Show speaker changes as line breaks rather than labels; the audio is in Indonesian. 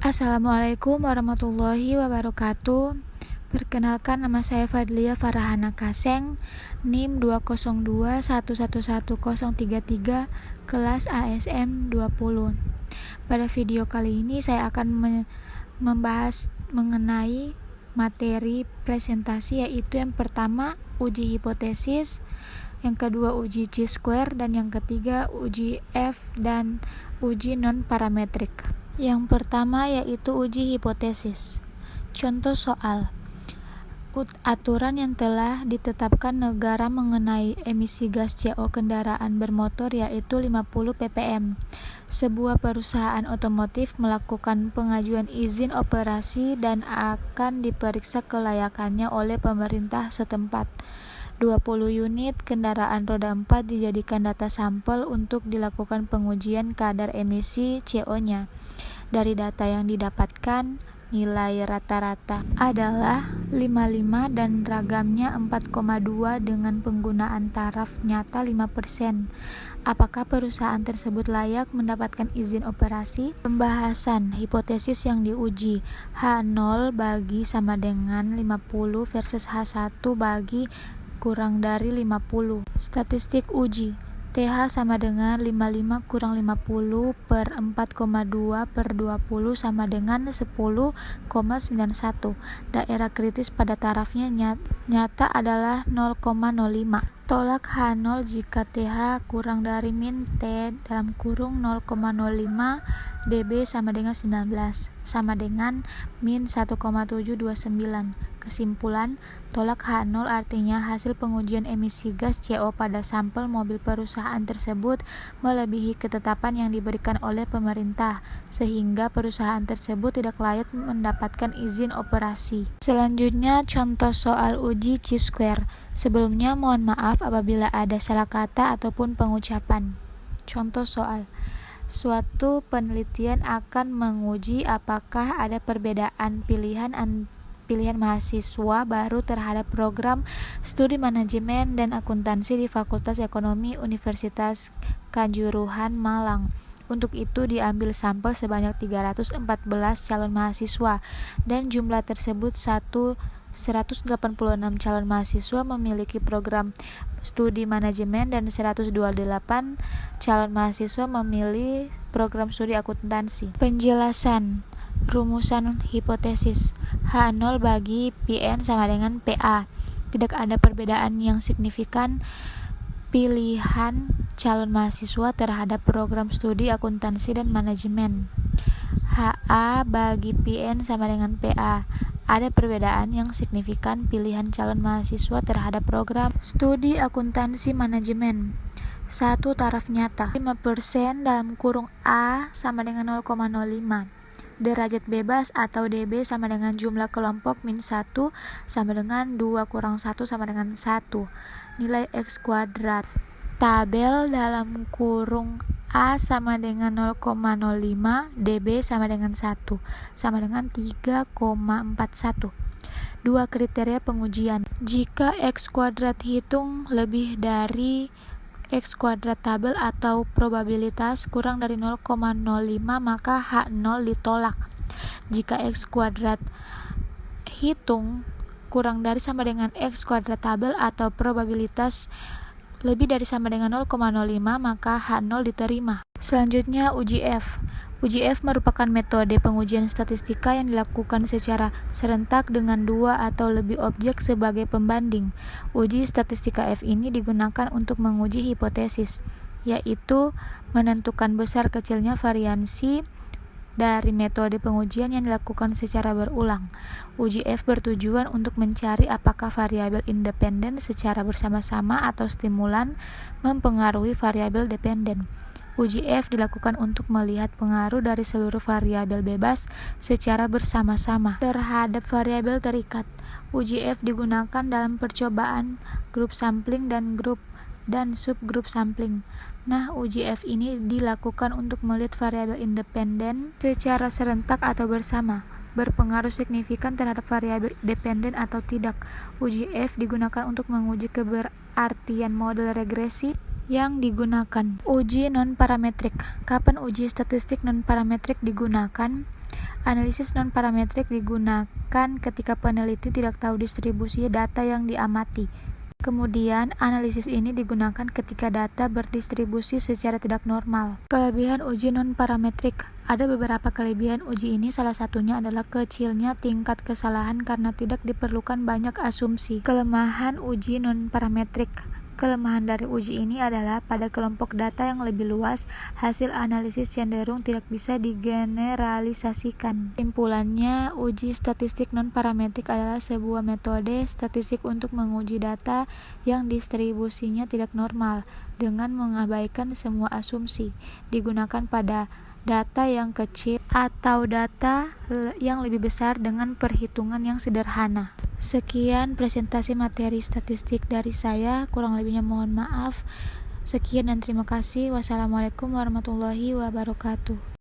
Assalamualaikum warahmatullahi wabarakatuh. Perkenalkan, nama saya Fadlia Farahana Kaseng, NIM 202111033, kelas ASM 20. Pada video kali ini saya akan membahas mengenai materi presentasi, yaitu yang pertama uji hipotesis, yang kedua uji chi-square, dan yang ketiga uji F dan uji non-parametrik. Yang pertama yaitu uji hipotesis. Contoh soal. Aturan yang telah ditetapkan negara mengenai emisi gas CO kendaraan bermotor yaitu 50 ppm. Sebuah perusahaan otomotif melakukan pengajuan izin operasi dan akan diperiksa kelayakannya oleh pemerintah setempat. 20 unit kendaraan roda 4 dijadikan data sampel untuk dilakukan pengujian kadar emisi CO-nya. Dari data yang didapatkan, nilai rata-rata adalah 55 dan ragamnya 4,2 dengan penggunaan taraf nyata 5%. Apakah perusahaan tersebut layak mendapatkan izin operasi? Pembahasan hipotesis yang diuji. H0 bagi sama dengan 50 versus H1 bagi kurang dari 50. Statistik uji. TH sama dengan 55 kurang 50 per 4,2 per 20 sama dengan 10,91. Daerah kritis pada tarafnya nyata adalah 0,05. Tolak H0 jika TH kurang dari min T dalam kurung 0,05 dB sama dengan 19 sama dengan min 1,729. Kesimpulan, tolak H0 artinya hasil pengujian emisi gas CO pada sampel mobil perusahaan tersebut melebihi ketetapan yang diberikan oleh pemerintah, sehingga perusahaan tersebut tidak layak mendapatkan izin operasi. Selanjutnya, contoh soal uji chi-square. Sebelumnya, mohon maaf apabila ada salah kata ataupun pengucapan. Contoh soal. Suatu penelitian akan menguji apakah ada perbedaan pilihan mahasiswa baru terhadap program studi manajemen dan akuntansi di Fakultas Ekonomi Universitas Kanjuruhan Malang. Untuk itu diambil sampel sebanyak 314 calon mahasiswa dan jumlah tersebut 186 calon mahasiswa memiliki program studi manajemen dan 128 calon mahasiswa memilih program studi akuntansi. Penjelasan rumusan hipotesis. H0 bagi Pn sama dengan PA. Tidak ada perbedaan yang signifikan pilihan calon mahasiswa terhadap program studi akuntansi dan manajemen. HA bagi Pn sama dengan PA. Ada perbedaan yang signifikan pilihan calon mahasiswa terhadap program studi akuntansi manajemen. 1. Taraf nyata 5% dalam kurung A sama dengan 0,05. Derajat bebas atau DB sama dengan jumlah kelompok min 1 sama dengan 2 kurang 1 sama dengan 1. Nilai X kuadrat. Tabel dalam kurung A sama dengan 0,05, DB sama dengan 1, sama dengan 3,41. 2. Kriteria pengujian. Jika X kuadrat hitung lebih dari X kuadrat tabel atau probabilitas kurang dari 0,05 maka H0 ditolak. Jika X kuadrat hitung kurang dari sama dengan X kuadrat tabel atau probabilitas lebih dari sama dengan 0,05 maka H0 diterima. Selanjutnya uji F. Uji F merupakan metode pengujian statistika yang dilakukan secara serentak dengan 2 atau lebih objek sebagai pembanding. Uji statistika F ini digunakan untuk menguji hipotesis, yaitu menentukan besar kecilnya variansi dari metode pengujian yang dilakukan secara berulang. Uji F bertujuan untuk mencari apakah variabel independen secara bersama-sama atau stimulan mempengaruhi variabel dependen. Uji F dilakukan untuk melihat pengaruh dari seluruh variabel bebas secara bersama-sama terhadap variabel terikat. Uji F digunakan dalam percobaan grup sampling dan subgrup sampling. Nah, uji F ini dilakukan untuk melihat variabel independen secara serentak atau bersama, berpengaruh signifikan terhadap variabel dependen atau tidak. Uji F digunakan untuk menguji keberartian model regresi yang digunakan. Uji non-parametrik. Kapan uji statistik non-parametrik digunakan? Analisis non-parametrik digunakan ketika peneliti tidak tahu distribusi data yang diamati. Kemudian, analisis ini digunakan ketika data berdistribusi secara tidak normal. Kelebihan uji non-parametrik. Ada beberapa kelebihan uji ini, salah satunya adalah kecilnya tingkat kesalahan karena tidak diperlukan banyak asumsi. Kelemahan uji non-parametrik. Kelemahan dari uji ini adalah pada kelompok data yang lebih luas, hasil analisis cenderung tidak bisa digeneralisasikan. Kesimpulannya, uji statistik non-parametrik adalah sebuah metode statistik untuk menguji data yang distribusinya tidak normal dengan mengabaikan semua asumsi. Digunakan pada data yang kecil atau data yang lebih besar dengan perhitungan yang sederhana. Sekian presentasi materi statistik dari saya, kurang lebihnya mohon maaf. Sekian dan terima kasih. Wassalamualaikum warahmatullahi wabarakatuh.